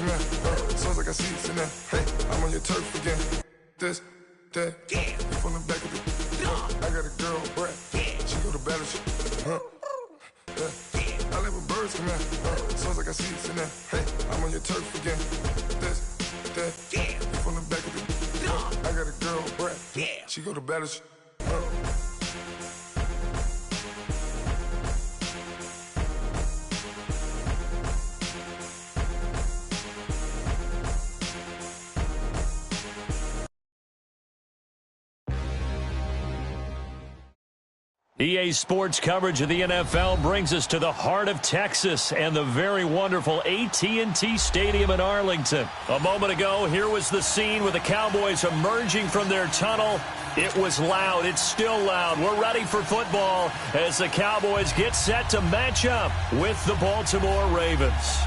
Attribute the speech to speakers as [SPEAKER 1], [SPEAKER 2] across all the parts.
[SPEAKER 1] come in. Sounds like I see it in there. Hey, I'm on your turf again. This, that, you from the back of it. I got a girl, Brad. She go to battle. I let my birds come in. Sounds like I see it in there. Hey, I'm on your turf again. This, that, you from the back of it. I got a girl, Brad. She go to battle.
[SPEAKER 2] EA Sports coverage of the NFL brings us to the heart of Texas and the very wonderful AT&T Stadium in Arlington. A moment ago, here was the scene with the Cowboys emerging from their tunnel. It was loud. It's still loud. We're ready for football as the Cowboys get set to match up with the Baltimore Ravens.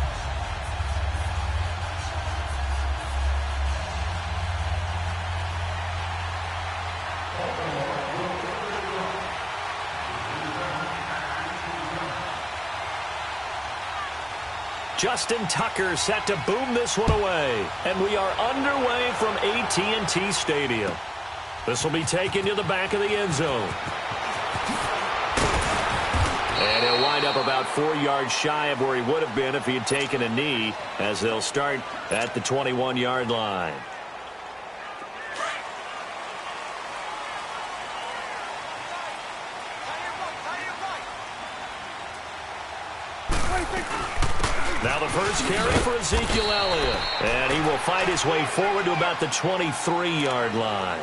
[SPEAKER 2] Justin Tucker set to boom this one away. And we are underway from AT&T Stadium. This will be taken to the back of the end zone. And he'll wind up about 4 yards shy of where he would have been if he had taken a knee, as they'll start at the 21-yard line. Now the first carry for Ezekiel Elliott. And he will fight his way forward to about the 23-yard line.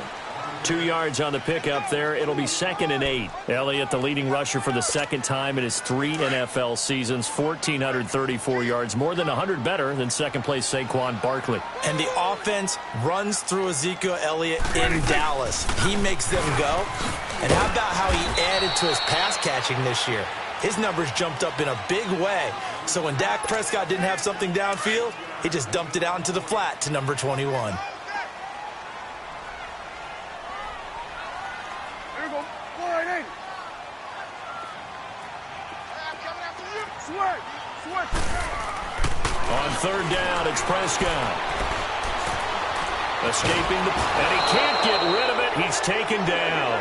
[SPEAKER 2] 2 yards on the pickup there. It'll be 2nd and 8. Elliott, the leading rusher for the second time in his 3 NFL seasons. 1,434 yards, more than 100 better than second-place Saquon Barkley.
[SPEAKER 3] And the offense runs through Ezekiel Elliott in Dallas. He makes them go. And how about how he added to his pass catching this year? His numbers jumped up in a big way. So when Dak Prescott didn't have something downfield, he just dumped it out into the flat to number 21.
[SPEAKER 4] Here we go. 480. Switch.
[SPEAKER 2] On third down, it's Prescott. Escaping and he can't get rid of it. He's taken down.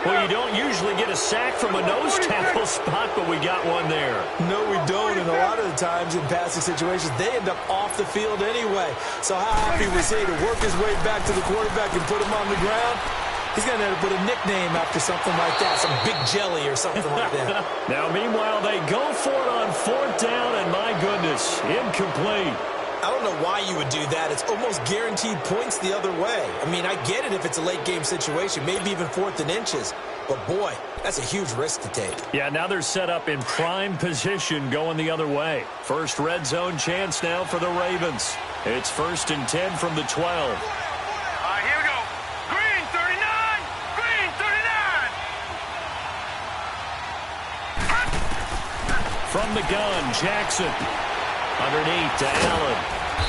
[SPEAKER 2] Well, you don't usually get a sack from a nose tackle spot, but we got one there.
[SPEAKER 3] No, we don't, and a lot of the times in passing situations, they end up off the field anyway. So how happy was he to work his way back to the quarterback and put him on the ground? He's going to have to put a nickname after something like that, some Big Jelly or something like that.
[SPEAKER 2] Now, meanwhile, they go for it on 4th down, and my goodness, incomplete.
[SPEAKER 3] I don't know why you would do that. It's almost guaranteed points the other way. I mean, I get it if it's a late-game situation, maybe even 4th and inches. But, boy, that's a huge risk to take.
[SPEAKER 2] Yeah, now they're set up in prime position going the other way. First red zone chance now for the Ravens. It's 1st and 10 from the 12.
[SPEAKER 4] Here we go. Green 39. Green 39.
[SPEAKER 2] From the gun, Jackson. Underneath to Allen.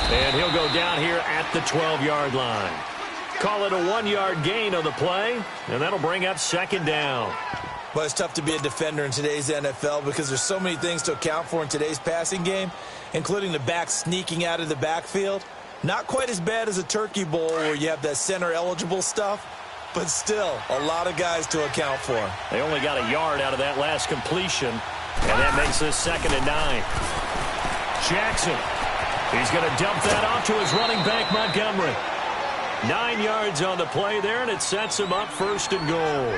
[SPEAKER 2] And he'll go down here at the 12-yard line. Call it a 1-yard gain on the play, and that'll bring up 2nd down.
[SPEAKER 3] Well, it's tough to be a defender in today's NFL because there's so many things to account for in today's passing game, including the back sneaking out of the backfield. Not quite as bad as a turkey bowl where you have that center-eligible stuff, but still a lot of guys to account for.
[SPEAKER 2] They only got a yard out of that last completion, and that makes this 2nd and 9. Jackson. He's going to dump that off to his running back, Montgomery. 9 yards on the play there, and it sets him up 1st and goal.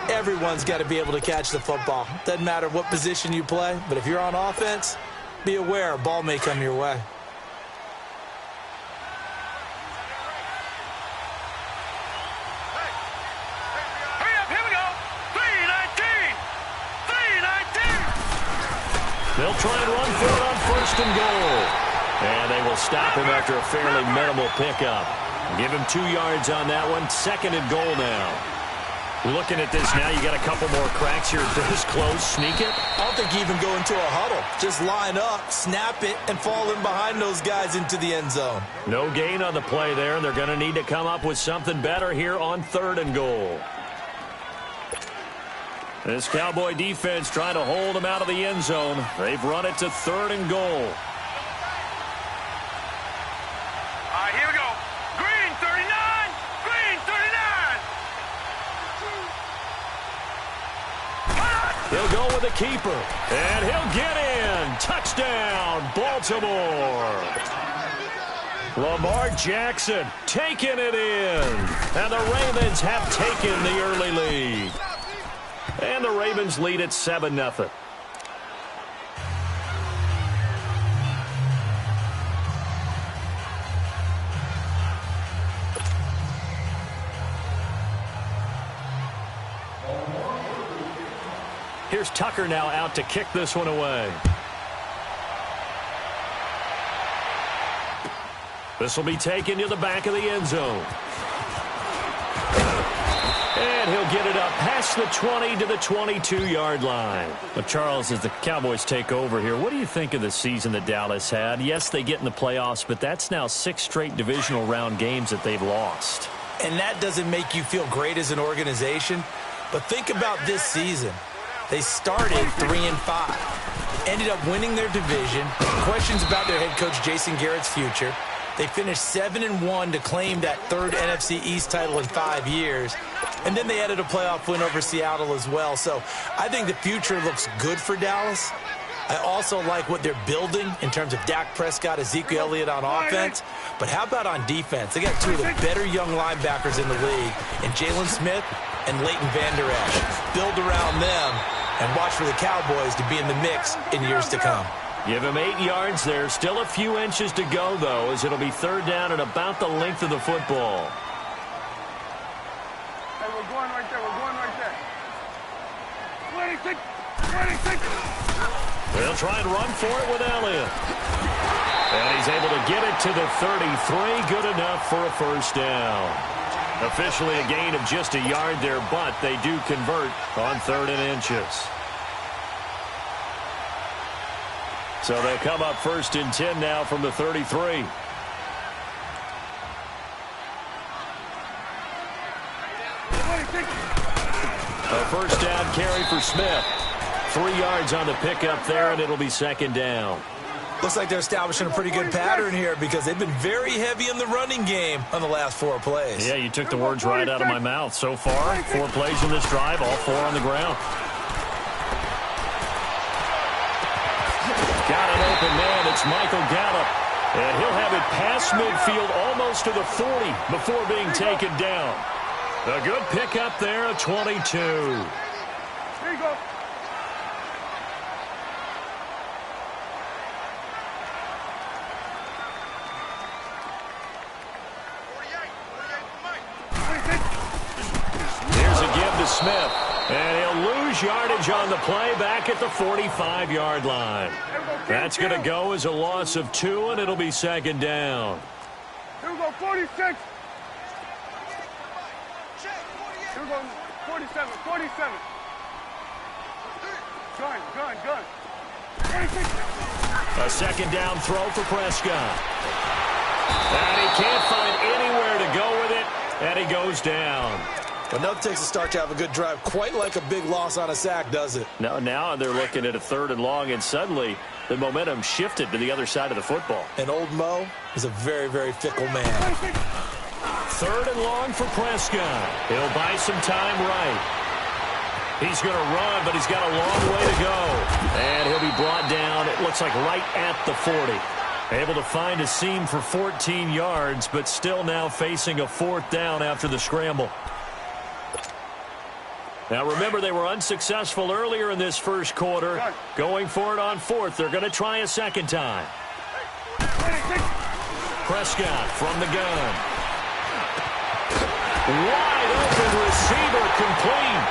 [SPEAKER 3] Everyone's got to be able to catch the football. Doesn't matter what position you play, but if you're on offense, be aware a ball may come your way.
[SPEAKER 4] Hurry up, here we go. 319. 319.
[SPEAKER 2] They'll try and run for it on 1st and goal. And they will stop him after a fairly minimal pickup. Give him 2 yards on that one. 2nd and goal now. Looking at this now, you got a couple more cracks here. This close, sneak it.
[SPEAKER 3] I don't think you even go into a huddle. Just line up, snap it, and fall in behind those guys into the end zone.
[SPEAKER 2] No gain on the play there. They're going to need to come up with something better here on 3rd and goal. This Cowboy defense trying to hold them out of the end zone. They've run it to 3rd and goal. go with the keeper. And he'll get in. Touchdown, Baltimore. Lamar Jackson taking it in. And the Ravens have taken the early lead. And the Ravens lead at 7-0. Here's Tucker now out to kick this one away. This will be taken to the back of the end zone. And he'll get it up past the 20 to the 22-yard line. But Charles, as the Cowboys take over here, what do you think of the season that Dallas had? Yes, they get in the playoffs, but that's now 6 straight divisional round games that they've lost.
[SPEAKER 3] And that doesn't make you feel great as an organization. But think about this season. They started 3-5, ended up winning their division. Questions about their head coach Jason Garrett's future. They finished 7-1 to claim that 3rd NFC East title in 5 years. And then they added a playoff win over Seattle as well. So I think the future looks good for Dallas. I also like what they're building in terms of Dak Prescott, Ezekiel Elliott on offense. But how about on defense? They got 2 of the better young linebackers in the league, in Jalen Smith and Leighton Vander Esch. Build around them and watch for the Cowboys to be in the mix in years to come.
[SPEAKER 2] Give him 8 yards there. Still a few inches to go, though, as it'll be 3rd down and about the length of the football.
[SPEAKER 4] Hey, we're going right there. We're going right there. 26. 26.
[SPEAKER 2] They'll try and run for it with Elliott. And he's able to get it to the 33. Good enough for a 1st down. Officially a gain of just a yard there, but they do convert on 3rd and inches. So they'll come up 1st and 10 now from the 33. A 1st down carry for Smith. 3 yards on the pickup there, and it'll be 2nd down.
[SPEAKER 3] Looks like they're establishing a pretty good pattern here because they've been very heavy in the running game on the last 4 plays.
[SPEAKER 2] Yeah, you took the words right out of my mouth. So far, 4 plays in this drive, all 4 on the ground. Got an open man. It's Michael Gallup. And he'll have it past midfield almost to the 40 before being taken down. A good pickup there at 22.
[SPEAKER 4] Here you go.
[SPEAKER 2] Here's a give to Smith. And he'll lose yardage on the play back at the 45-yard line. That's going to go as a loss of 2, and it'll be 2nd down.
[SPEAKER 4] Here we go, 46. Here we go, 47, 47. Gun. 46.
[SPEAKER 2] A 2nd down throw for Prescott. And he can't find anywhere to go with it, and he goes down.
[SPEAKER 3] Enough takes a start to have a good drive. Quite like a big loss on a sack, does it?
[SPEAKER 2] No, now they're looking at a 3rd and long, and suddenly the momentum shifted to the other side of the football.
[SPEAKER 3] And old Mo is a very, very fickle man.
[SPEAKER 2] 3rd and long for Prescott. He'll buy some time right. He's going to run, but he's got a long way to go. And he'll be brought down, it looks like right at the 40. Able to find a seam for 14 yards, but still now facing a 4th down after the scramble. Now, remember, they were unsuccessful earlier in this 1st quarter. Going for it on 4th. They're going to try a 2nd time. Prescott from the gun. Wide open receiver complete.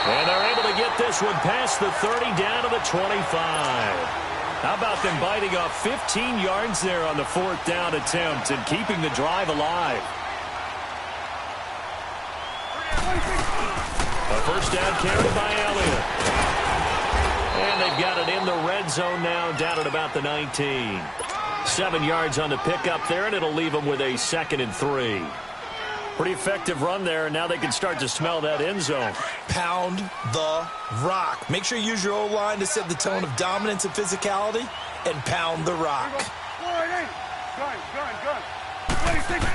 [SPEAKER 2] And they're able to get this one past the 30 down to the 25. How about them biting off 15 yards there on the 4th down attempt and keeping the drive alive? A 1st down carry by Elliott. And they've got it in the red zone now, down at about the 19. 7 yards on the pickup there, and it'll leave them with a 2nd and 3. Pretty effective run there, and now they can start to smell that end zone.
[SPEAKER 3] Pound the rock. Make sure you use your O-line to set the tone of dominance and physicality, and pound the rock.
[SPEAKER 4] Gun. 26.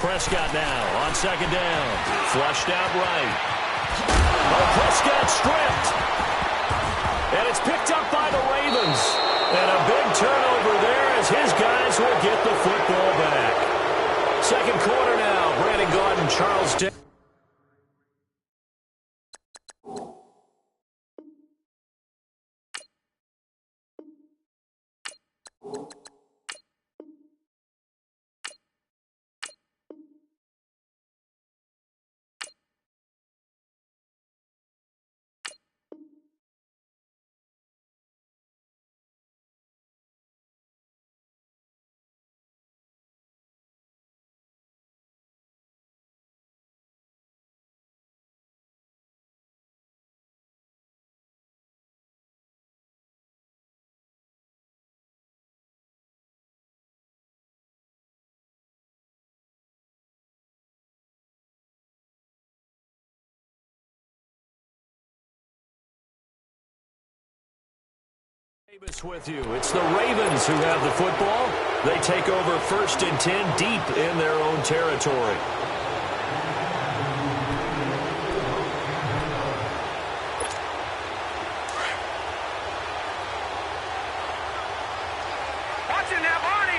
[SPEAKER 2] Prescott now on 2nd down. Flushed out right. Oh, Prescott stripped. and it's picked up by the Ravens. And a big turnover there as his guys will get the football back. Second quarter now. Brandon Gaudin, Charles Day. With you. It's the Ravens who have the football. They take over 1st and 10 deep in their own territory.
[SPEAKER 4] Watch it now, Barney!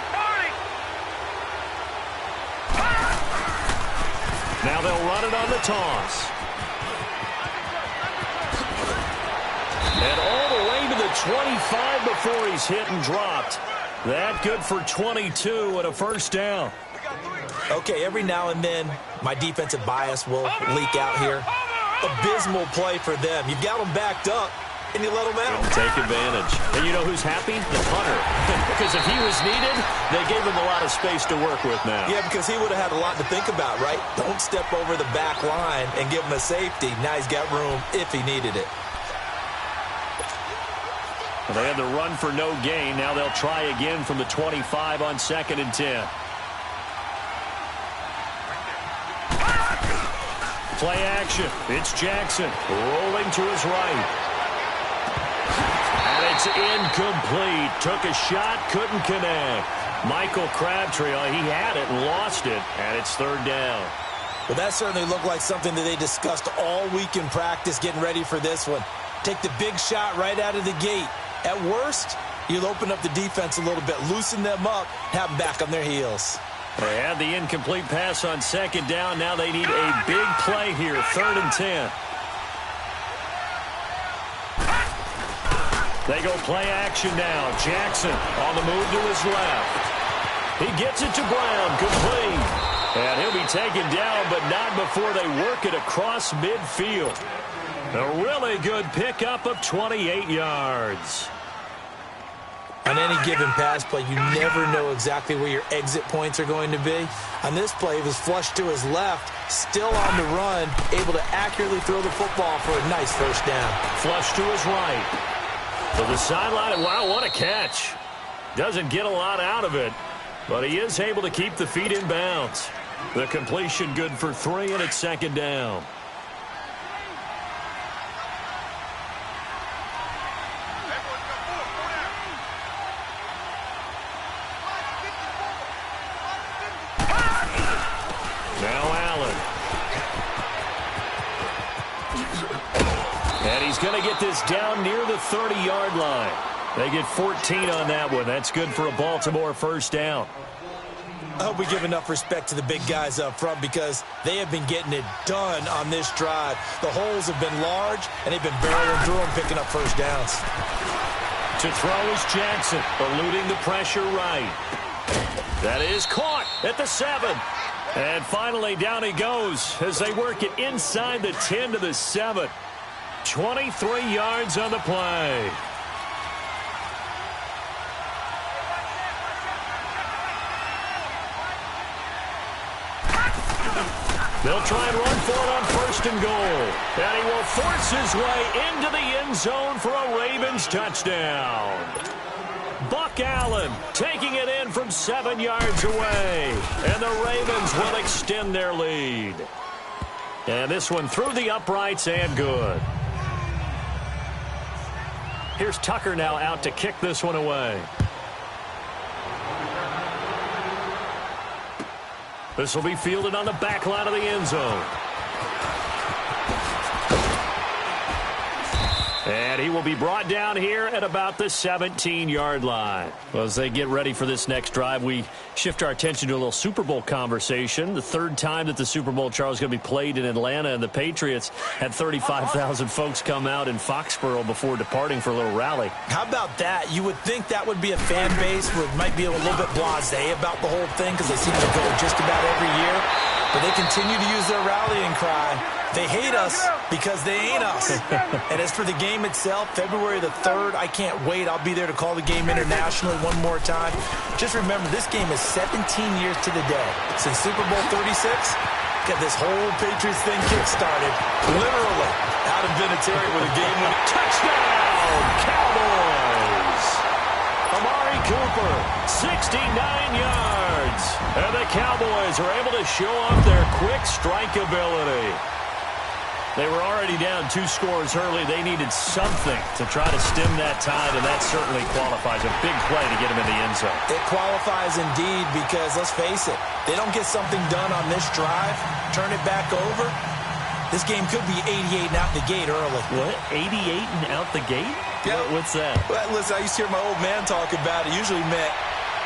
[SPEAKER 2] Now they'll run it on the toss. And all the way to the 25 before he's hit and dropped. That good for 22 and a first down.
[SPEAKER 3] Okay, every now and then, my defensive bias will leak out here. Abysmal play for them. You've got them backed up, and you let them out.
[SPEAKER 2] Take advantage. And you know who's happy? The punter. Because if he was needed, they gave him a lot of space to work with now.
[SPEAKER 3] Yeah, because he would have had a lot to think about, right? Don't step over the back line and give him a safety. Now he's got room if he needed it.
[SPEAKER 2] Well, they had the run for no gain. Now they'll try again from the 25 on 2nd and 10. Play action. It's Jackson rolling to his right. And it's incomplete. Took a shot, couldn't connect. Michael Crabtree, he had it and lost it, and it's 3rd down.
[SPEAKER 3] Well, that certainly looked like something that they discussed all week in practice getting ready for this one. Take the big shot right out of the gate. At worst, you'll open up the defense a little bit, loosen them up, have them back on their heels.
[SPEAKER 2] They had the incomplete pass on 2nd down. Now they need a big play here, 3rd and 10. They go play action now. Jackson on the move to his left. He gets it to Brown, complete. And he'll be taken down, but not before they work it across midfield. A really good pickup of 28 yards.
[SPEAKER 3] On any given pass play, you never know exactly where your exit points are going to be. On this play, he was flushed to his left, still on the run, able to accurately throw the football for a nice first down.
[SPEAKER 2] Flush to his right. To the sideline, wow, what a catch. Doesn't get a lot out of it, but he is able to keep the feet in bounds. The completion good for 3, and it's 2nd down. Going to get this down near the 30-yard line. They get 14 on that one. That's good for a Baltimore first down.
[SPEAKER 3] I hope we give enough respect to the big guys up front because they have been getting it done on this drive. The holes have been large, and they've been barreling through them, picking up first downs.
[SPEAKER 2] To throw is Jackson, eluding the pressure right. That is caught at the 7. And finally down he goes as they work it inside the 10 to the 7. 23 yards on the play. They'll try and run for it on 1st and goal. And he will force his way into the end zone for a Ravens touchdown. Buck Allen taking it in from 7 yards away. And the Ravens will extend their lead. And this one through the uprights and good. Here's Tucker now out to kick this one away. This will be fielded on the back line of the end zone. And he will be brought down here at about the 17-yard line. Well, as they get ready for this next drive, we shift our attention to a little Super Bowl conversation. The third time that the Super Bowl, Charles, is going to be played in Atlanta, and the Patriots had 35,000 folks come out in Foxborough before departing for a little rally.
[SPEAKER 3] How about that? You would think that would be a fan base where it might be a little bit blasé about the whole thing because they seem to go just about every year. But they continue to use their rallying cry. They hate us because they ain't us. And as for the game itself, February the 3rd, I can't wait. I'll be there to call the game internationally one more time. Just remember, this game is 17 years to the day. Since Super Bowl 36, got this whole Patriots thing kick-started. Literally out of Vinatieri with a game-winning touchdown, Cowboys!
[SPEAKER 2] Amari Cooper, 69 yards. And the Cowboys are able to show off their quick strike ability. They were already down 2 scores early. They needed something to try to stem that tide, and that certainly qualifies. A big play to get him in the end zone.
[SPEAKER 3] It qualifies indeed because, let's face it, they don't get something done on this drive, turn it back over, this game could be 88 and out the gate early.
[SPEAKER 2] What? 88 and out the gate?
[SPEAKER 3] Yeah.
[SPEAKER 2] What's that?
[SPEAKER 3] Well, listen, I used to hear my old man talk about it. Usually meant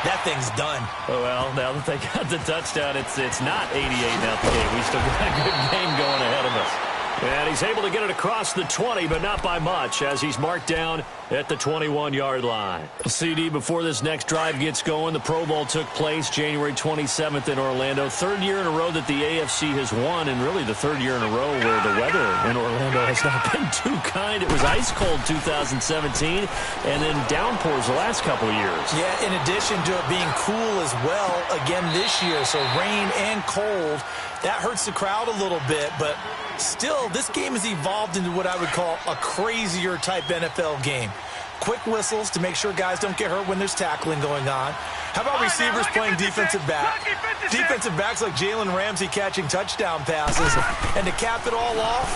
[SPEAKER 3] that thing's done.
[SPEAKER 2] Oh, well, now that they got the touchdown, it's not 88 and out the gate. We still got a good game going ahead of us. And he's able to get it across the 20, but not by much, as he's marked down at the 21-yard line. CD, before this next drive gets going, the Pro Bowl took place January 27th in Orlando. Third year in a row that the AFC has won, and really the third year in a row where the weather in Orlando has not been too kind. It was ice cold 2017, and then downpours the last couple of years.
[SPEAKER 3] Yeah, in addition to it being cool as well again this year, so rain and cold, that hurts the crowd a little bit, but still, this game has evolved into what I would call a crazier type NFL game. Quick whistles to make sure guys don't get hurt when there's tackling going on. How about receivers playing defensive back? Defensive backs like Jalen Ramsey catching touchdown passes. And to cap it all off,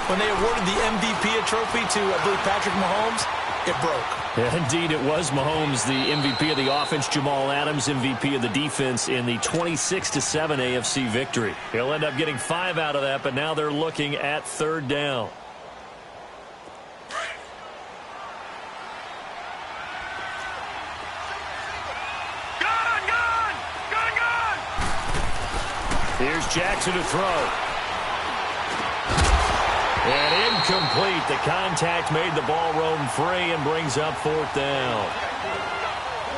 [SPEAKER 3] when they awarded the MVP trophy to, I believe, Patrick Mahomes, it broke.
[SPEAKER 2] Yeah, indeed, it was Mahomes, the MVP of the offense. Jamal Adams, MVP of the defense in the 26-7 AFC victory. He'll end up getting 5 out of that, but now they're looking at third down. Here's Jackson to throw. And incomplete. The contact made the ball roam free and brings up fourth down.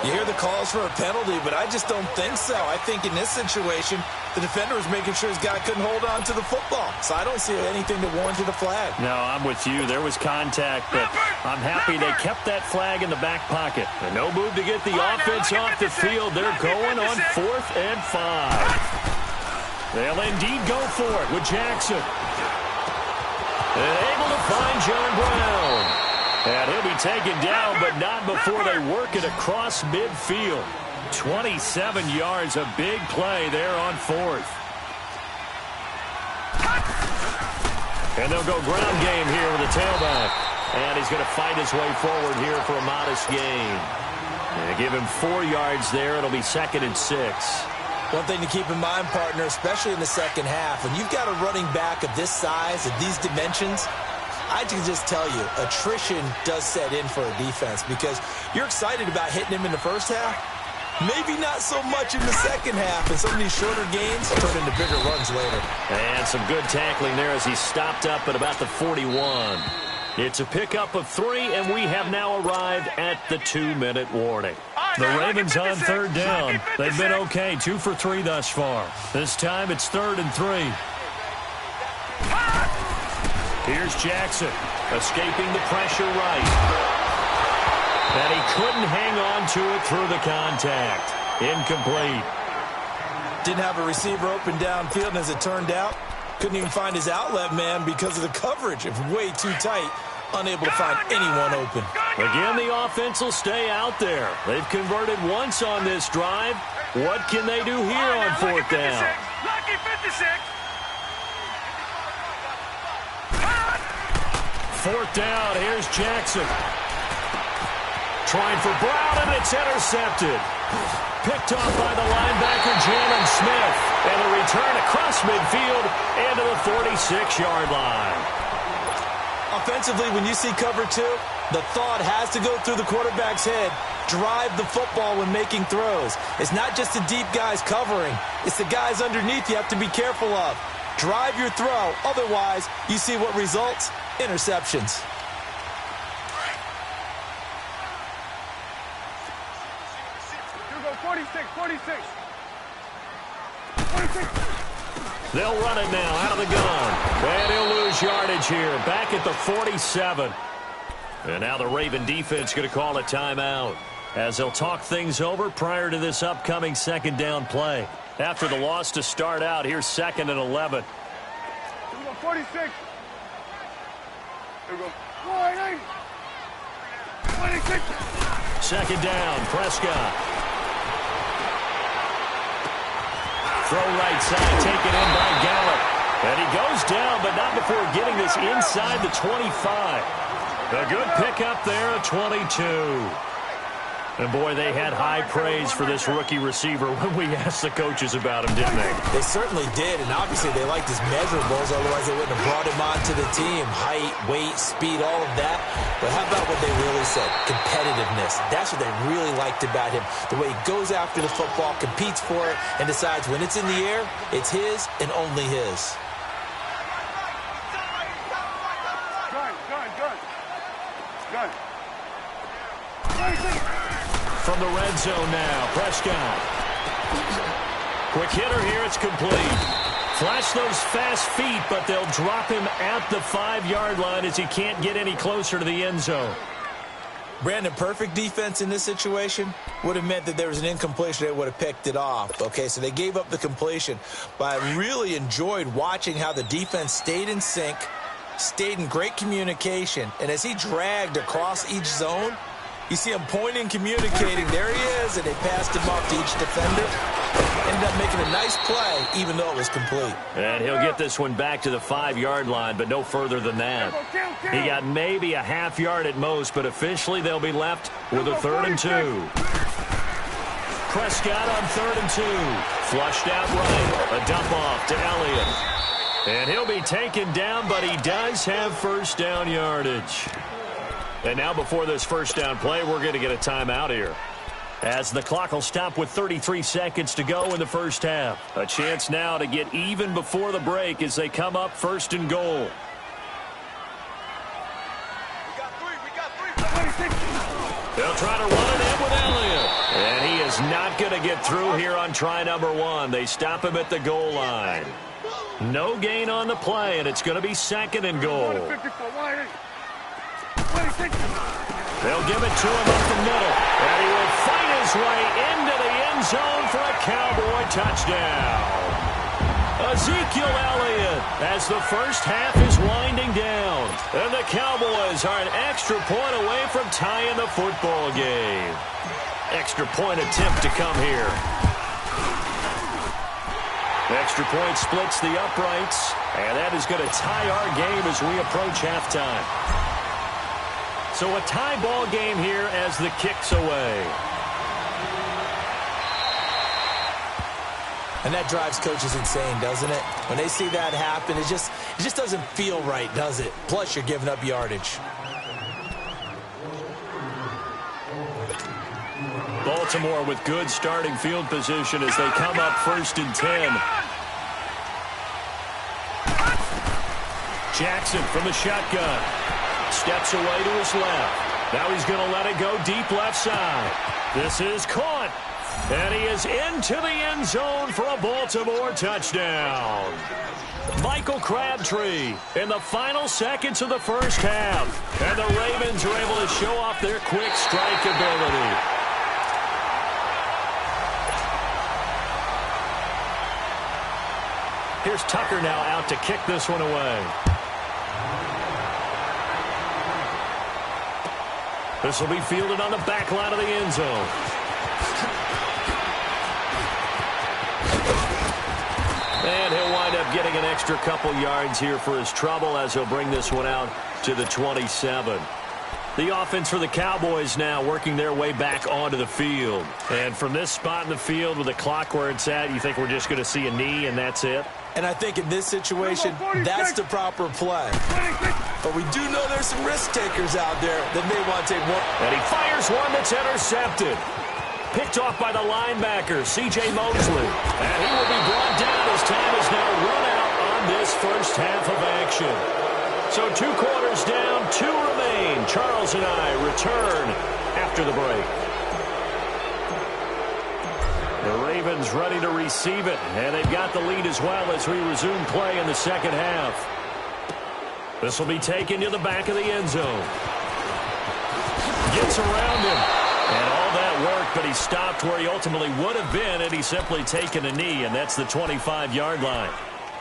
[SPEAKER 3] You hear the calls for a penalty, but I just don't think so. I think in this situation, the defender was making sure his guy couldn't hold on to the football. So I don't see anything that warranted a flag.
[SPEAKER 2] No, I'm with you. There was contact, but I'm happy they kept that flag in the back pocket. And no move to get the offense off the field. They're going on 4th and 5. They'll indeed go for it with Jackson. And able to find John Brown. And he'll be taken down, but not before they work it across midfield. 27 yards, a big play there on 4th. And they'll go ground game here with the tailback. And he's going to fight his way forward here for a modest gain. And give him 4 yards there. It'll be 2nd and 6.
[SPEAKER 3] One thing to keep in mind, partner, especially in the second half, when you've got a running back of this size, of these dimensions, I can just tell you, attrition does set in for a defense because you're excited about hitting him in the first half. Maybe not so much in the second half, and some of these shorter gains turn into bigger runs later.
[SPEAKER 2] And some good tackling there as he stopped up at about the 41. It's a pickup of 3, and we have now arrived at the 2-minute warning. The Ravens on third down. They've been okay, 2 for 3 thus far. This time it's 3rd and 3. Here's Jackson, escaping the pressure right. And he couldn't hang on to it through the contact. Incomplete.
[SPEAKER 3] Didn't have a receiver open downfield, and as it turned out, couldn't even find his outlet man because of the coverage. It was way too tight. Unable to find anyone open.
[SPEAKER 2] Again, the offense will stay out there. They've converted once on this drive. What can they do here on 4th down?
[SPEAKER 4] Lucky 56.
[SPEAKER 2] 4th down, here's Jackson. Trying for Brown, and it's intercepted. Picked off by the linebacker, Jalen Smith. And a return across midfield into the 46-yard line.
[SPEAKER 3] I'll Defensively, when you see cover two, the thought has to go through the quarterback's head. Drive the football when making throws. It's not just the deep guys covering. It's the guys underneath you have to be careful of. Drive your throw. Otherwise, you see what results? Interceptions.
[SPEAKER 4] You go 46, 46. 46.
[SPEAKER 2] They'll run it now out of the gun. And he'll lose yardage here. Back at the 47. And now the Raven defense going to call a timeout as they'll talk things over prior to this upcoming second down play. After the loss to start out, here's 2nd and 11.
[SPEAKER 4] You go 46. You go 46.
[SPEAKER 2] Second down, Prescott. Throw right side, taken in by Gallup. And he goes down, but not before getting this inside the 25. A good pickup there at 22. And, boy, they had high praise for this rookie receiver when we asked the coaches about him, didn't they?
[SPEAKER 3] They certainly did, and obviously they liked his measurables, otherwise they wouldn't have brought him onto the team. Height, weight, speed, all of that. But how about what they really said? Competitiveness. That's what they really liked about him. The way he goes after the football, competes for it, and decides when it's in the air, it's his and only his.
[SPEAKER 4] Gun.
[SPEAKER 2] From the red zone now, Prescott. Quick hitter here, it's complete. Flash those fast feet, but they'll drop him at the 5-yard line as he can't get any closer to the end zone.
[SPEAKER 3] Brandon, perfect defense in this situation would have meant that there was an incompletion. They would have picked it off. Okay, so they gave up the completion. But I really enjoyed watching how the defense stayed in sync, stayed in great communication, and as he dragged across each zone, you see him pointing, communicating. There he is, and they passed him off to each defender. Ended up making a nice play, even though it was complete.
[SPEAKER 2] And he'll get this one back to the 5-yard line, but no further than that. He got maybe a half yard at most, but officially they'll be left with a 3rd and 2. Prescott on 3rd and 2. Flushed out right. A dump off to Elliott. And he'll be taken down, but he does have first down yardage. And now before this first down play, we're going to get a timeout here, as the clock will stop with 33 seconds to go in the first half. A chance now to get even before the break as they come up 1st and goal.
[SPEAKER 4] We got three.
[SPEAKER 2] They'll try to run it in with Elliott. And he is not going to get through here on try number 1. They stop him at the goal line. No gain on the play, and it's going to be 2nd and goal. They'll give it to him up the middle, and he will fight his way into the end zone for a Cowboy touchdown. Ezekiel Elliott as the first half is winding down, and the Cowboys are an extra point away from tying the football game. Extra point attempt to come here. Extra point splits the uprights, and that is going to tie our game as we approach halftime. So a tie ball game here as the kick's away.
[SPEAKER 3] And that drives coaches insane, doesn't it? When they see that happen, it just doesn't feel right, does it? Plus, you're giving up yardage.
[SPEAKER 2] Baltimore with good starting field position as they come up 1st and 10. Jackson from the shotgun. Steps away to his left. Now he's going to let it go deep left side. This is caught. And he is into the end zone for a Baltimore touchdown. Michael Crabtree in the final seconds of the first half. And the Ravens are able to show off their quick strike ability. Here's Tucker now out to kick this one away. This will be fielded on the back line of the end zone. And he'll wind up getting an extra couple yards here for his trouble as he'll bring this one out to the 27. The offense for the Cowboys now working their way back onto the field. And from this spot in the field with the clock where it's at, you think we're just going to see a knee and that's it?
[SPEAKER 3] And I think in this situation, that's the proper play. But we do know there's some risk takers out there that may want to take more.
[SPEAKER 2] And he fires one that's intercepted. Picked off by the linebacker, C.J. Mosley. And he will be brought down as time is now run out on this first half of action. So 2 quarters down, 2 remain. Charles and I return after the break. The Ravens ready to receive it, and they've got the lead as well as we resume play in the second half. This will be taken to the back of the end zone. Gets around him. And all that work, but he stopped where he ultimately would have been had he simply taken a knee, and that's the 25-yard line.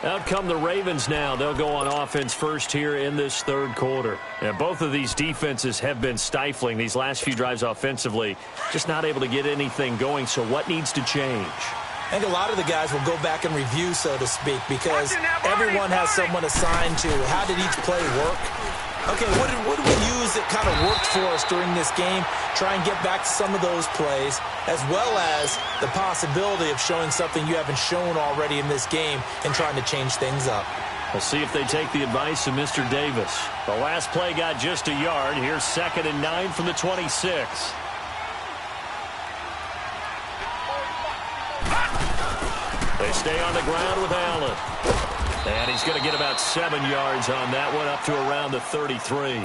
[SPEAKER 2] Out come the Ravens now. They'll go on offense first here in this third quarter. And both of these defenses have been stifling these last few drives offensively, just not able to get anything going. So what needs to change?
[SPEAKER 3] I think a lot of the guys will go back and review, so to speak, because everyone has someone assigned to how did each play work. Okay, what did we use that kind of worked for us during this game? Try and get back to some of those plays, as well as the possibility of showing something you haven't shown already in this game and trying to change things up.
[SPEAKER 2] We'll see if they take the advice of Mr. Davis. The last play got just a yard. Here's 2nd and 9 from the 26. They stay on the ground with Allen. And he's going to get about 7 yards on that one, up to around the 33.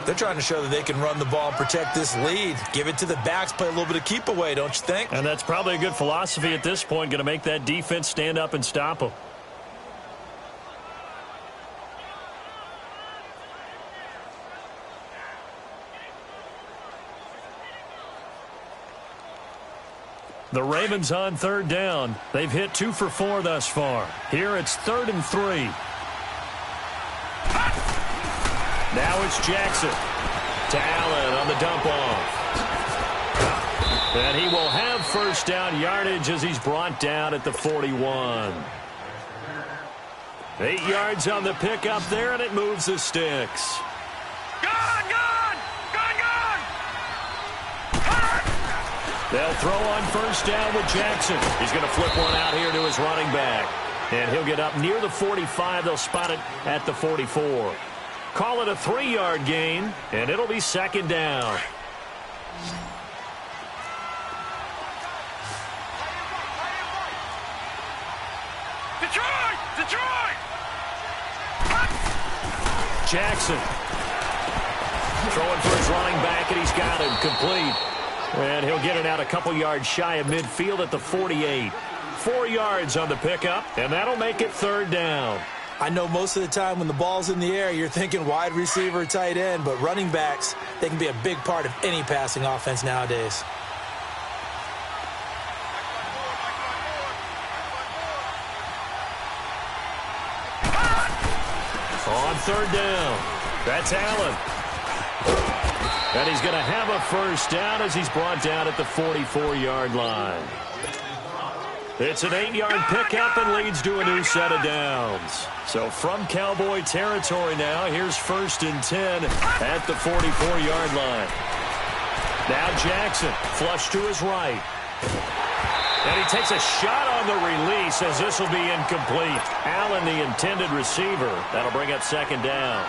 [SPEAKER 3] They're trying to show that they can run the ball and protect this lead. Give it to the backs, play a little bit of keep away, don't you think?
[SPEAKER 2] And that's probably a good philosophy at this point, going to make that defense stand up and stop them. The Ravens on 3rd down. They've hit 2 for 4 thus far. Here it's 3rd and 3. Now it's Jackson to Allen on the dump off. And he will have first down yardage as he's brought down at the 41. 8 yards on the pickup there, and it moves the sticks. They'll throw on first down with Jackson. He's going to flip one out here to his running back. And he'll get up near the 45. They'll spot it at the 44. Call it a 3-yard gain, and it'll be 2nd down.
[SPEAKER 4] Detroit!
[SPEAKER 2] Jackson throwing for his running back, and he's got him complete. And he'll get it out a couple yards shy of midfield at the 48. 4 yards on the pickup, and that'll make it 3rd down.
[SPEAKER 3] I know most of the time when the ball's in the air, you're thinking wide receiver, tight end, but running backs, they can be a big part of any passing offense nowadays.
[SPEAKER 2] On 3rd down, that's Allen. And he's going to have a first down as he's brought down at the 44-yard line. It's an 8-yard pickup and leads to a new set of downs. So from Cowboy territory now, here's 1st and 10 at the 44-yard line. Now Jackson, flush to his right. And he takes a shot on the release as this will be incomplete. Allen, the intended receiver. That'll bring up 2nd down.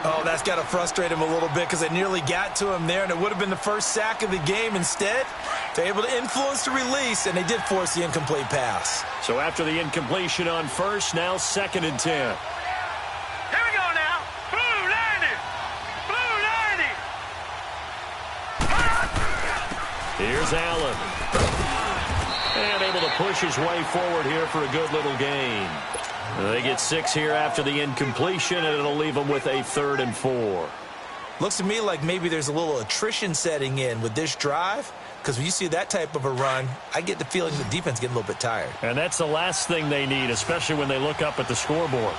[SPEAKER 3] Oh, that's got to frustrate him a little bit because they nearly got to him there, and it would have been the first sack of the game. Instead, they're able to influence the release, and they did force the incomplete pass.
[SPEAKER 2] So after the incompletion on 1st, now 2nd and 10.
[SPEAKER 4] Here we go now. Blue 90.
[SPEAKER 2] Here's Allen. And able to push his way forward here for a good little gain. They get 6 here after the incompletion, and it'll leave them with a 3rd and 4.
[SPEAKER 3] Looks to me like maybe there's a little attrition setting in with this drive, because when you see that type of a run, I get the feeling the defense getting a little bit tired.
[SPEAKER 2] And that's the last thing they need, especially when they look up at the scoreboard.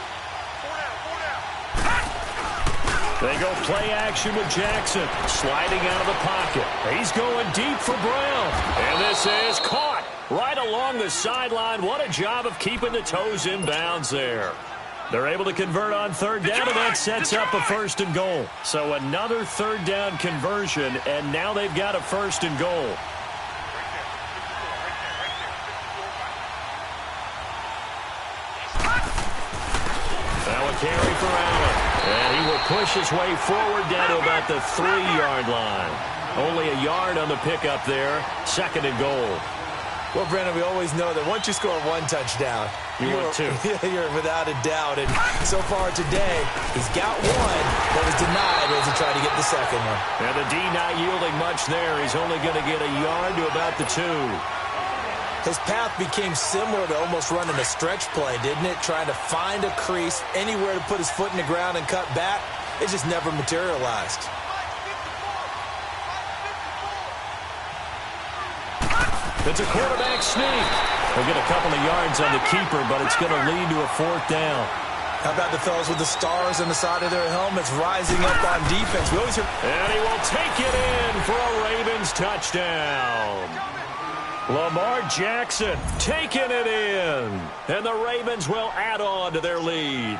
[SPEAKER 2] They go play action with Jackson, sliding out of the pocket. He's going deep for Brown, and this is caught right along the sideline. What a job of keeping the toes in bounds there. They're able to convert on 3rd down, and that sets up a 1st and goal. So another 3rd down conversion, and now they've got a 1st and goal. Now a carry for Allen. And he will push his way forward down to about the 3-yard line. Only a yard on the pickup there. 2nd and goal.
[SPEAKER 3] Well, Brandon, we always know that once you score 1 touchdown,
[SPEAKER 2] you're 2.
[SPEAKER 3] You're without a doubt. And so far today, he's got 1 that was denied as he tried to get the 2nd one.
[SPEAKER 2] And the D not yielding much there. He's only going to get a yard to about the 2.
[SPEAKER 3] His path became similar to almost running a stretch play, didn't it? Trying to find a crease, anywhere to put his foot in the ground and cut back. It just never materialized.
[SPEAKER 2] It's a quarterback sneak. He'll get a couple of yards on the keeper, but it's going to lead to a 4th down.
[SPEAKER 3] How about the fellas with the stars on the side of their helmets rising up on defense? We always hear...
[SPEAKER 2] And he will take it in for a Ravens touchdown. Lamar Jackson taking it in. And the Ravens will add on to their lead.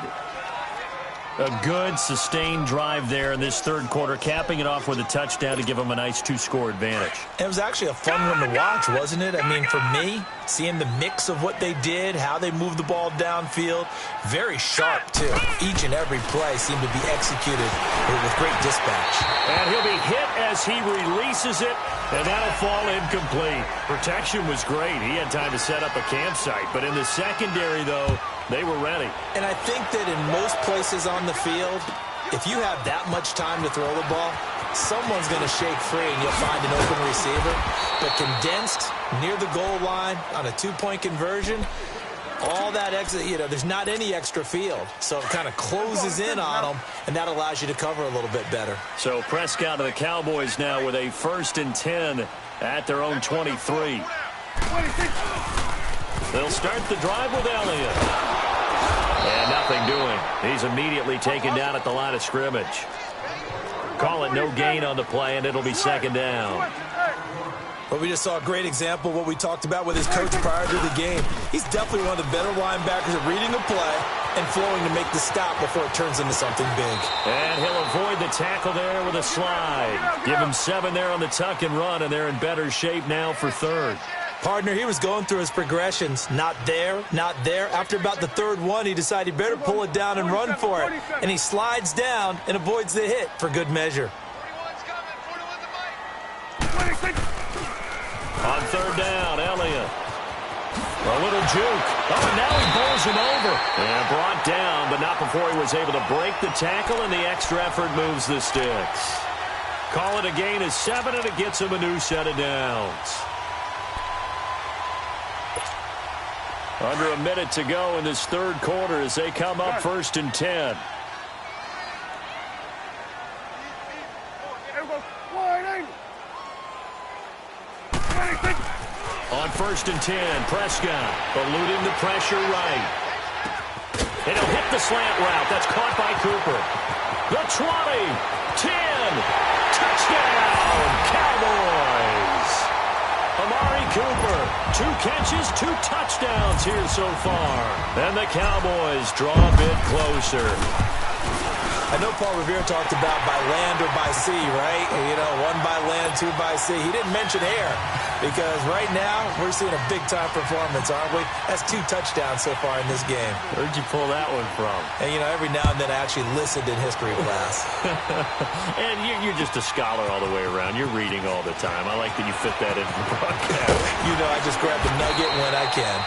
[SPEAKER 2] A good, sustained drive there in this 3rd quarter, capping it off with a touchdown to give them a nice 2-score advantage.
[SPEAKER 3] It was actually a fun one to watch, wasn't it? I mean, for me, seeing the mix of what they did, how they moved the ball downfield, very sharp, too. Each and every play seemed to be executed with great dispatch.
[SPEAKER 2] And he'll be hit as he releases it, and that'll fall incomplete. Protection was great. He had time to set up a campsite, but in the secondary, though, they were ready.
[SPEAKER 3] And I think that in most places on the field, if you have that much time to throw the ball, someone's going to shake free and you'll find an open receiver. But condensed near the goal line on a 2-point conversion, all that exit, there's not any extra field. So it kind of closes in on them, and that allows you to cover a little bit better.
[SPEAKER 2] So Prescott and the Cowboys now with a 1st and 10 at their own 23. They'll start the drive with Elliott. And nothing doing. He's immediately taken down at the line of scrimmage. Call it no gain on the play, and it'll be 2nd down.
[SPEAKER 3] Well, we just saw a great example of what we talked about with his coach prior to the game. He's definitely one of the better linebackers at reading a play and flowing to make the stop before it turns into something big.
[SPEAKER 2] And he'll avoid the tackle there with a slide. Give him 7 there on the tuck and run, and they're in better shape now for 3rd.
[SPEAKER 3] Partner, he was going through his progressions. Not there, not there. After about the 3rd one, he decided he better pull it down and run for it. And he slides down and avoids the hit for good measure.
[SPEAKER 2] On 3rd down, Elliott. A little juke. Oh, and now he bowls him over. And brought down, but not before he was able to break the tackle, and the extra effort moves the sticks. Call it a gain of 7, and it gets him a new set of downs. Under a minute to go in this 3rd quarter as they come up 1st and 10. On 1st and 10, Prescott eluding the pressure right. And he'll hit the slant route. That's caught by Cooper. The 20, 10, touchdown, Cowboys. Amari Cooper, 2 catches, 2 touchdowns here so far. And the Cowboys draw a bit closer.
[SPEAKER 3] I know Paul Revere talked about by land or by sea, right? 1 by land, 2 by sea. He didn't mention air because right now we're seeing a big-time performance, aren't we? That's 2 touchdowns so far in this game.
[SPEAKER 2] Where'd you pull that one from?
[SPEAKER 3] And, every now and then I actually listened in history class.
[SPEAKER 2] And you're just a scholar all the way around. You're reading all the time. I like that you fit that into the broadcast.
[SPEAKER 3] I just grab the nugget when I can.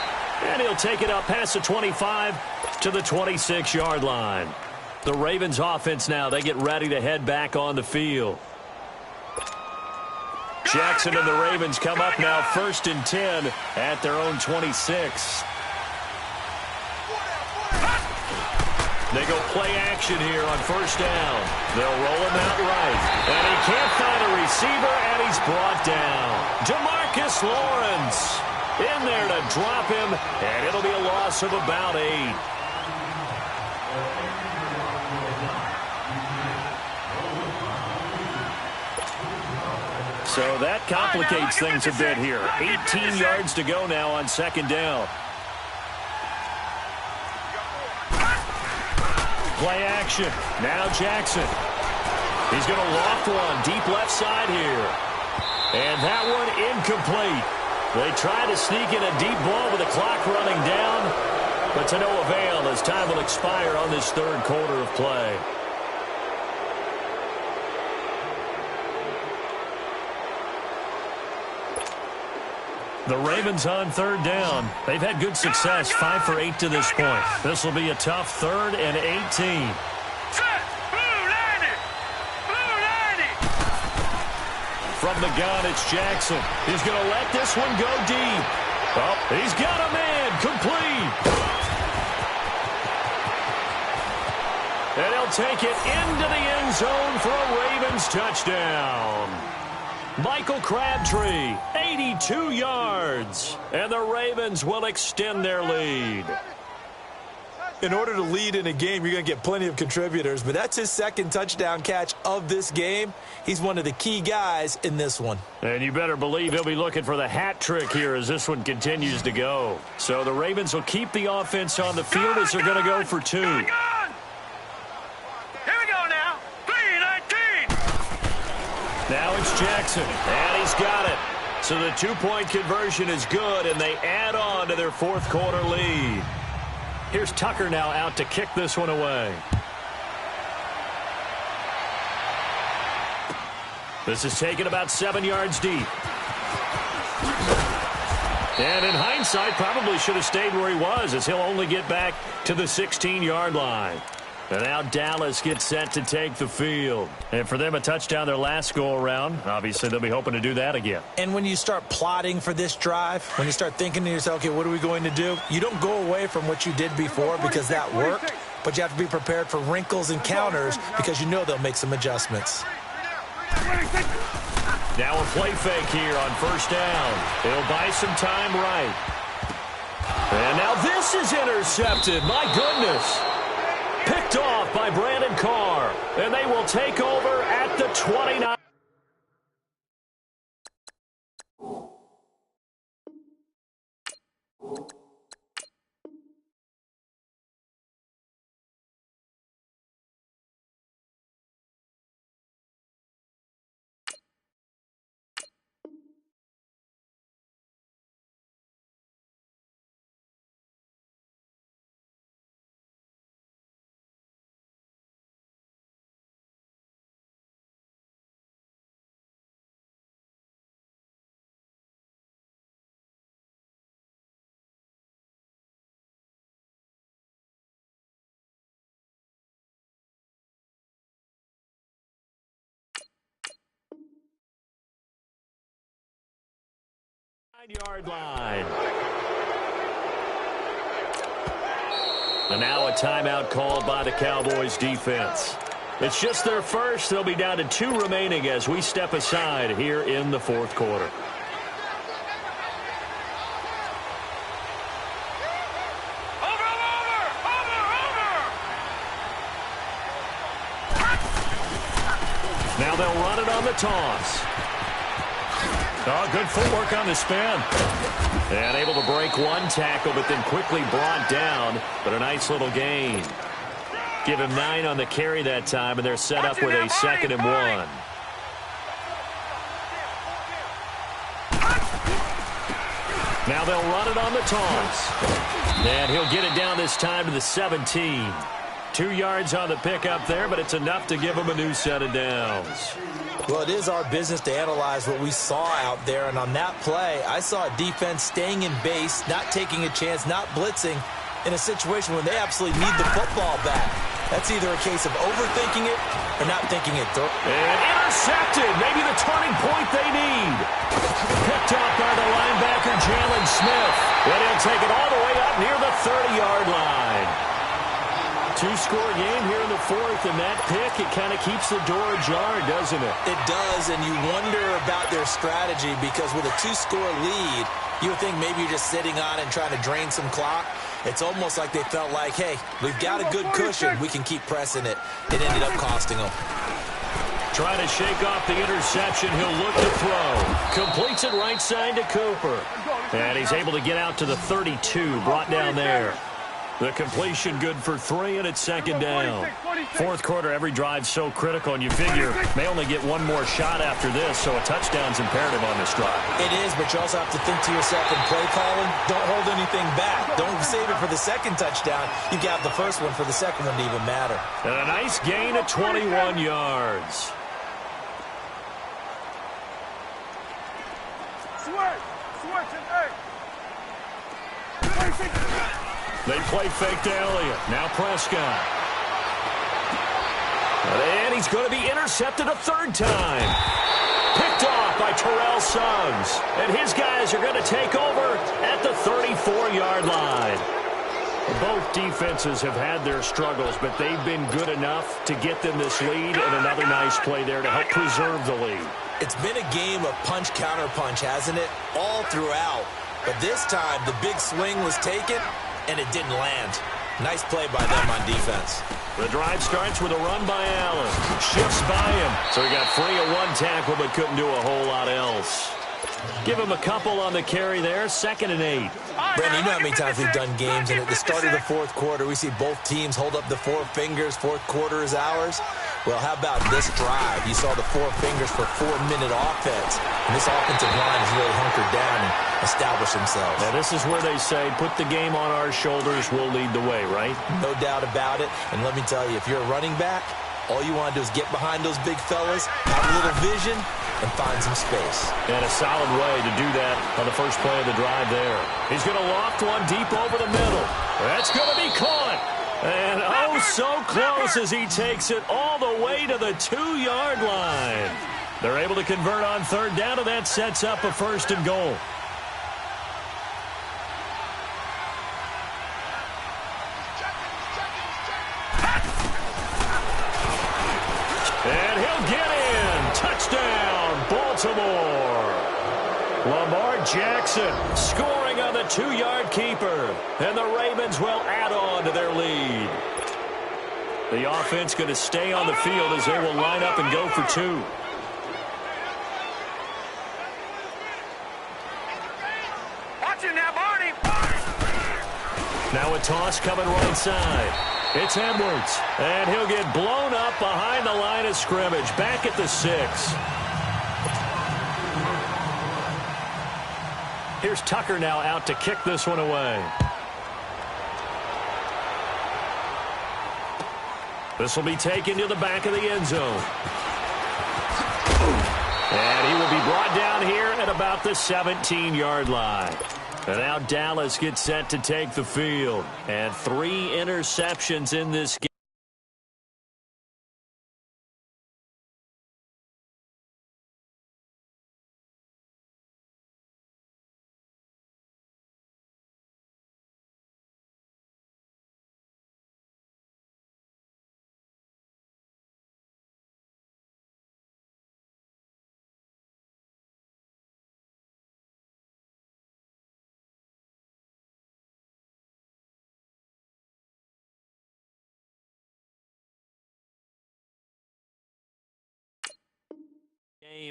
[SPEAKER 2] And he'll take it up past the 25 to the 26-yard line. The Ravens offense now, they get ready to head back on the field. Jackson and the Ravens come up now 1st and 10 at their own 26. They go play action here on 1st down. They'll roll him out right. And he can't find a receiver, and he's brought down. DeMarcus Lawrence in there to drop him, and it'll be a loss of about 8. So that complicates things a bit here. 18 yards to go now on 2nd down. Play action. Now Jackson. He's going to loft one deep left side here. And that one incomplete. They try to sneak in a deep ball with the clock running down, but to no avail as time will expire on this 3rd quarter of play. The Ravens on third down. They've had good success, 5 for 8 to this point. This will be a tough 3rd and 18. From the gun, it's Jackson. He's going to let this one go deep. Oh, he's got a man. Complete. And he'll take it into the end zone for a Ravens touchdown. Michael Crabtree, 82 yards. And the Ravens will extend their lead.
[SPEAKER 3] In order to lead in a game, you're going to get plenty of contributors, but that's his 2nd touchdown catch of this game. He's one of the key guys in this one.
[SPEAKER 2] And you better believe he'll be looking for the hat trick here as this one continues to go. So the Ravens will keep the offense on the field as they're going to go for 2.
[SPEAKER 4] Here we go now. 3-19.
[SPEAKER 2] Now it's Jackson, and he's got it. So the 2-point conversion is good, and they add on to their 4th quarter lead. Here's Tucker now out to kick this one away. This is taken about 7 yards deep. And in hindsight, probably should have stayed where he was, as he'll only get back to the 16-yard line. And now Dallas gets set to take the field. And for them, a touchdown their last go-around. Obviously, they'll be hoping to do that again.
[SPEAKER 3] And when you start plotting for this drive, when you start thinking to yourself, okay, what are we going to do? You don't go away from what you did before because that worked, but you have to be prepared for wrinkles and counters because you know they'll make some adjustments.
[SPEAKER 2] Now a play fake here on 1st down. He'll buy some time right. And now this is intercepted. My goodness. Picked off by Brandon Carr. And they will take over at the 29. Yard line. And now a timeout called by the Cowboys defense. It's just their first. They'll be down to 2 remaining as we step aside here in the 4th quarter. Now they'll run it on the toss. Oh, good footwork on the spin. And able to break one tackle, but then quickly brought down. But a nice little gain. Give him 9 on the carry that time, and they're set up with a 2nd and 1. Now they'll run it on the toss. And he'll get it down this time to the 17. 2 yards on the pickup there, but it's enough to give him a new set of downs.
[SPEAKER 3] Well, it is our business to analyze what we saw out there, and on that play, I saw a defense staying in base, not taking a chance, not blitzing, in a situation where they absolutely need the football back. That's either a case of overthinking it or not thinking it through.
[SPEAKER 2] And intercepted, maybe the turning point they need. Picked up by the linebacker, Jalen Smith. And he'll take it all the way up near the 30-yard line. 2-score game here in the 4th, and that pick, it kind of keeps the door ajar, doesn't it?
[SPEAKER 3] It does, and you wonder about their strategy because with a 2-score lead, you would think maybe you're just sitting on it and trying to drain some clock. It's almost like they felt like, hey, we've got a good cushion. We can keep pressing it. It ended up costing them.
[SPEAKER 2] Trying to shake off the interception. He'll look to throw. Completes it right side to Cooper. And he's able to get out to the 32, brought down there. The completion good for 3, and it's 2nd down. 4th quarter, every drive's so critical, and you figure may only get one more shot after this, so a touchdown's imperative on this drive.
[SPEAKER 3] It is, but you also have to think to yourself in play calling, don't hold anything back. Don't save it for the 2nd touchdown. You got the first one for the 2nd one to even matter.
[SPEAKER 2] And a nice gain of 21 yards. They play fake to Elliott. Now Prescott. And he's going to be intercepted a third time. Picked off by Terrell Suggs. And his guys are going to take over at the 34-yard line. Both defenses have had their struggles, but they've been good enough to get them this lead, and another nice play there to help preserve the lead.
[SPEAKER 3] It's been a game of punch-counter-punch, hasn't it? All throughout. But this time, the big swing was taken, and it didn't land. Nice play by them on defense.
[SPEAKER 2] The drive starts with a run by Allen. Shifts by him. So he got free of one tackle, but couldn't do a whole lot else. Give him a couple on the carry there. 2nd and 8.
[SPEAKER 3] Brandon, you know how many times we've done games, and at the start of the fourth quarter, we see both teams hold up the 4 fingers. Fourth quarter is ours. Well, how about this drive? You saw the 4 fingers for 4-minute offense. And this offensive line has really hunkered down and established themselves.
[SPEAKER 2] Now, this is where they say, put the game on our shoulders, we'll lead the way, right?
[SPEAKER 3] No doubt about it. And let me tell you, if you're a running back, all you want to do is get behind those big fellas, have a little vision, and find some space.
[SPEAKER 2] And a solid way to do that on the first play of the drive there. He's going to loft one deep over the middle. That's going to be caught. And oh, so close as he takes it all the way to the 2-yard line. They're able to convert on third down, and that sets up a 1st and goal. And he'll get in. Touchdown, Baltimore. Lamar Jackson scoring on the 2-yard keeper. And the Ravens will add on to their lead. The offense going to stay on the field as they will line up and go for 2.
[SPEAKER 4] Watch it now, Barney.
[SPEAKER 2] Now a toss coming right side. It's Edwards. And he'll get blown up behind the line of scrimmage. Back at the 6. Here's Tucker now out to kick this one away. This will be taken to the back of the end zone. And he will be brought down here at about the 17-yard line. And now Dallas gets set to take the field. And 3 interceptions in this game.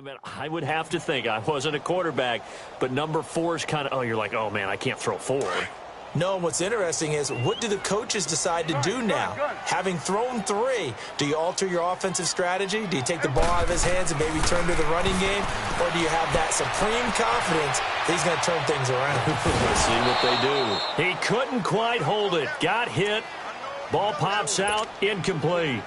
[SPEAKER 2] And I would have to think, I wasn't a quarterback, but number 4 is kind of, you're like, oh, man, I can't throw 4.
[SPEAKER 3] No, what's interesting is, what do the coaches decide to do now? Having thrown 3, do you alter your offensive strategy? Do you take the ball out of his hands and maybe turn to the running game? Or do you have that supreme confidence that he's going to turn things around?
[SPEAKER 2] We'll see what they do. He couldn't quite hold it. Got hit. Ball pops out. Incomplete.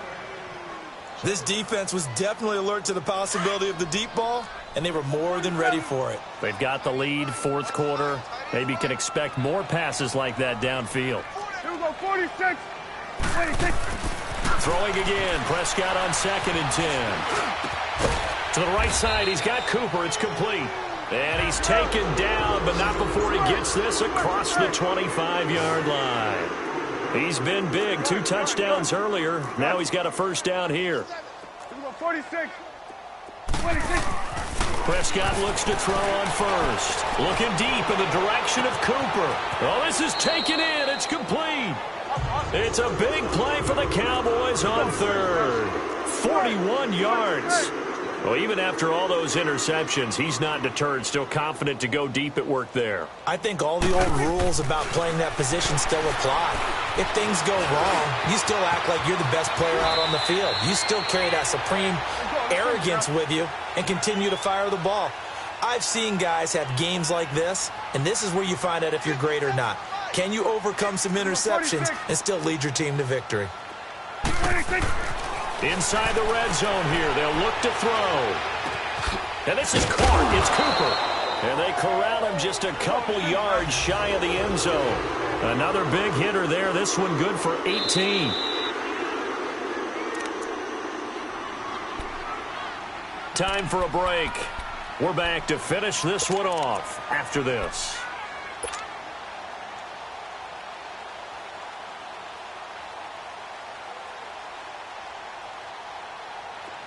[SPEAKER 3] This defense was definitely alert to the possibility of the deep ball, and they were more than ready for it.
[SPEAKER 2] They've got the lead, fourth quarter. Maybe can expect more passes like that downfield.
[SPEAKER 4] Here we go, 46. 26.
[SPEAKER 2] Throwing again. Prescott on 2nd and 10. To the right side, he's got Cooper. It's complete. And he's taken down, but not before he gets this across the 25-yard line. He's been big. 2 touchdowns earlier. Now he's got a first down here.
[SPEAKER 4] 46. 26.
[SPEAKER 2] Prescott looks to throw on first. Looking deep in the direction of Cooper. Oh, this is taken in. It's complete. It's a big play for the Cowboys on third. 41 yards. Well, even after all those interceptions, he's not deterred, still confident to go deep at work there.
[SPEAKER 3] I think all the old rules about playing that position still apply. If things go wrong, you still act like you're the best player out on the field. You still carry that supreme arrogance with you and continue to fire the ball. I've seen guys have games like this, and this is where you find out if you're great or not. Can you overcome some interceptions and still lead your team to victory?
[SPEAKER 4] 26.
[SPEAKER 2] Inside the red zone here. They'll look to throw. And this is caught. It's Cooper. And they corral him just a couple yards shy of the end zone. Another big hitter there. This one good for 18. Time for a break. We're back to finish this one off after this.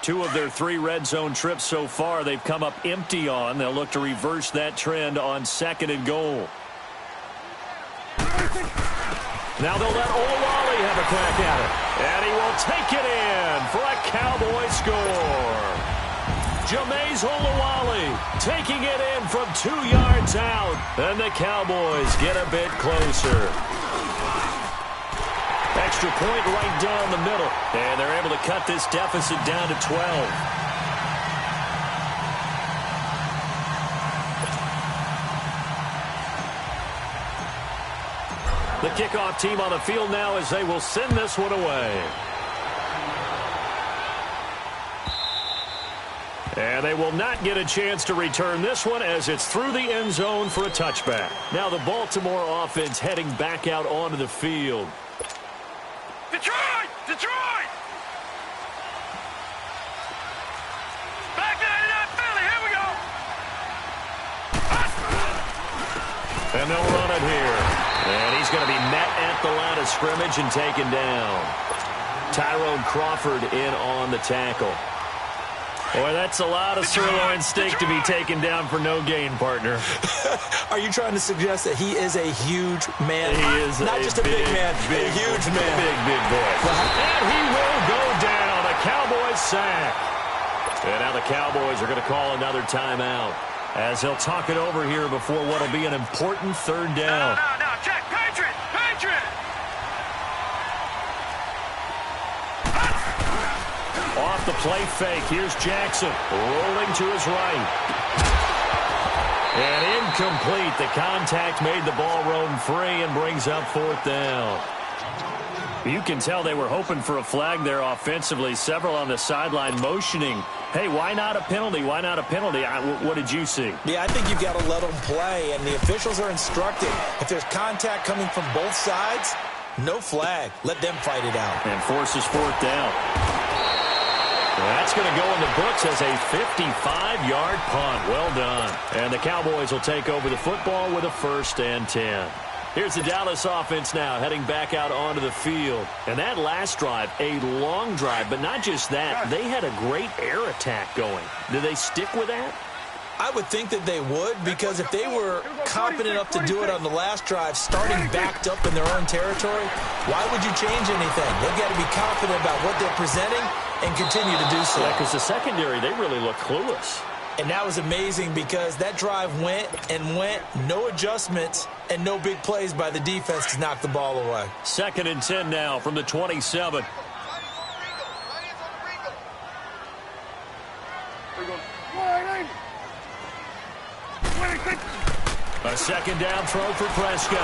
[SPEAKER 2] Two of their 3 red zone trips so far, they've come up empty on. They'll look to reverse that trend on 2nd and goal. Now they'll let Olawale have a crack at it. And he will take it in for a Cowboy score. Jameis Olawale taking it in from 2 yards out. And the Cowboys get a bit closer. Extra point right down the middle. And they're able to cut this deficit down to 12. The kickoff team on the field now as they will send this one away. And they will not get a chance to return this one as it's through the end zone for a touchback. Now the Baltimore offense heading back out onto the field.
[SPEAKER 4] Detroit! Detroit! Back out of Philly. Here we go.
[SPEAKER 2] And they'll run it here. And he's going to be met at the line of scrimmage and taken down. Tyrone Crawford in on the tackle. Boy, that's a lot of sirloin steak to be taken down for no gain, partner.
[SPEAKER 3] Are you trying to suggest that he is a huge man?
[SPEAKER 2] He is
[SPEAKER 3] not just a big man, a huge man.
[SPEAKER 2] Big boy. And he will go down. A Cowboys sack. And now the Cowboys are going to call another timeout as they'll talk it over here before what will be an important 3rd down.
[SPEAKER 4] No, check. Patriot! Patriot!
[SPEAKER 2] Off the play fake. Here's Jackson rolling to his right. And incomplete. The contact made the ball roam free and brings up 4th down. You can tell they were hoping for a flag there offensively. Several on the sideline motioning. Hey, why not a penalty? Why not a penalty? What did you see?
[SPEAKER 3] Yeah, I think you've got to let them play, and the officials are instructed. If there's contact coming from both sides, no flag. Let them fight it out.
[SPEAKER 2] And forces 4th down. That's going to go in the books as a 55-yard punt. Well done. And the Cowboys will take over the football with a 1st and 10. Here's the Dallas offense now heading back out onto the field. And that last drive, a long drive, but not just that. They had a great air attack going. Do they stick with that?
[SPEAKER 3] I would think that they would, because if they were confident enough to do it on the last drive, starting backed up in their own territory, why would you change anything? They've got to be confident about what they're presenting and continue to do so.
[SPEAKER 2] Yeah, because the secondary, they really look clueless.
[SPEAKER 3] And that was amazing because that drive went and went, no adjustments, and no big plays by the defense to knock the ball away.
[SPEAKER 2] 2nd and 10 now from the 27. A 2nd down throw for Prescott.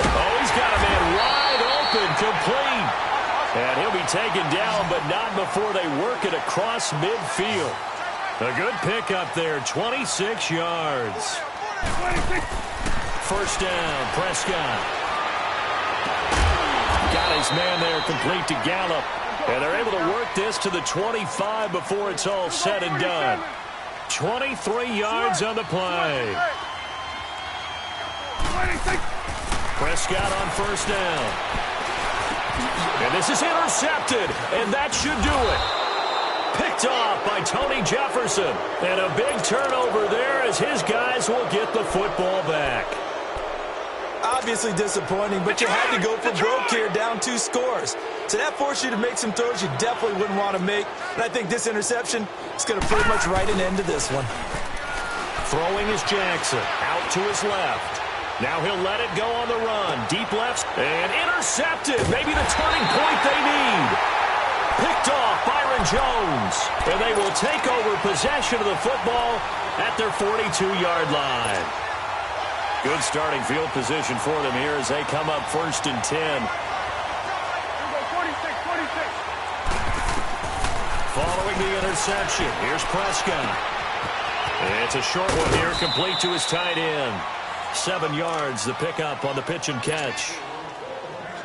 [SPEAKER 2] Oh, he's got a man wide open, complete. And he'll be taken down, but not before they work it across midfield. A good pickup there, 26 yards. 1st down, Prescott. Got his man there complete to Gallup. And they're able to work this to the 25 before it's all said and done. 23 yards on the play. Prescott on 1st down. And this is intercepted, and that should do it. Picked off by Tony Jefferson. And a big turnover there as his guys will get the football back.
[SPEAKER 3] Obviously disappointing, but you had to go for broke here, down 2 scores. So that forced you to make some throws you definitely wouldn't want to make. And I think this interception is going to pretty much write an end to this one.
[SPEAKER 2] Throwing is Jackson out to his left. Now he'll let it go on the run. Deep left and intercepted. Maybe the turning point they need. Picked off Byron Jones. And they will take over possession of the football at their 42-yard line. Good starting field position for them here as they come up 1st and 10. Following the interception, here's Prescott. And It's a short one here, complete to his tight end. 7 yards, the pickup on the pitch and catch.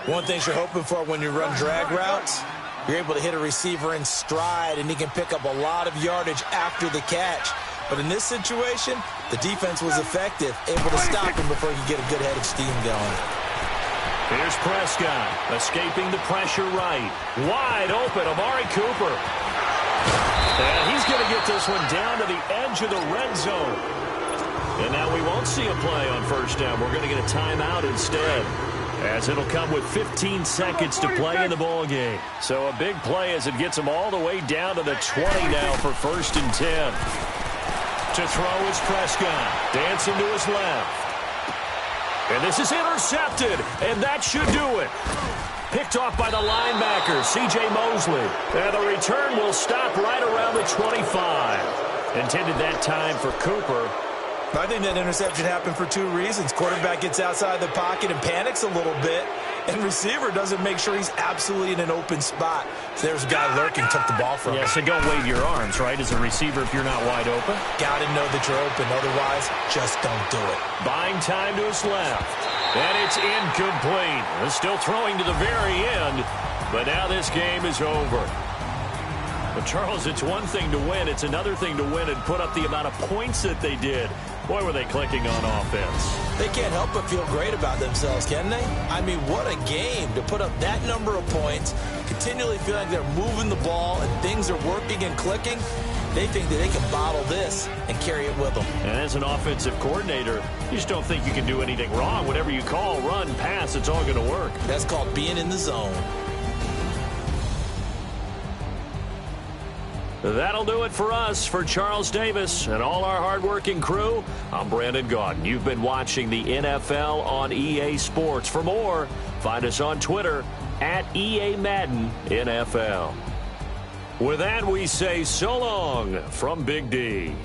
[SPEAKER 3] One thing you're hoping for when you run drag routes, you're able to hit a receiver in stride, and he can pick up a lot of yardage after the catch. But in this situation, the defense was effective, able to stop him before he could get a good head of steam going.
[SPEAKER 2] Here's Prescott, escaping the pressure right. Wide open, Amari Cooper. And he's going to get this one down to the edge of the red zone. And now we won't see a play on first down. We're going to get a timeout instead, as it'll come with 15 seconds to play in the ball game. So a big play as it gets him all the way down to the 20 now for 1st and 10. To throw is Prescott. Dancing to his left. And this is intercepted, and that should do it. Picked off by the linebacker, C.J. Mosley. And the return will stop right around the 25. Intended that time for Cooper.
[SPEAKER 3] I think that interception happened for 2 reasons. Quarterback gets outside the pocket and panics a little bit, and receiver doesn't make sure he's absolutely in an open spot. So there's a guy lurking, took the ball from him.
[SPEAKER 2] Yeah, so don't wave your arms, right, as a receiver if you're not wide open.
[SPEAKER 3] Got to know that you're open. Otherwise, just don't do it.
[SPEAKER 2] Buying time to his left. And it's incomplete. They're still throwing to the very end, but now this game is over. But, Charles, it's one thing to win. It's another thing to win and put up the amount of points that they did. Boy, were they clicking on offense.
[SPEAKER 3] They can't help but feel great about themselves, can they? I mean, what a game to put up that number of points, continually feeling like they're moving the ball and things are working and clicking. They think that they can bottle this and carry it with them.
[SPEAKER 2] And as an offensive coordinator, you just don't think you can do anything wrong. Whatever you call, run, pass, it's all going to work.
[SPEAKER 3] That's called being in the zone.
[SPEAKER 2] That'll do it for us. For Charles Davis and all our hardworking crew, I'm Brandon Gaudin. You've been watching the NFL on EA Sports. For more, find us on Twitter at EA Madden NFL. With that, we say so long from Big D.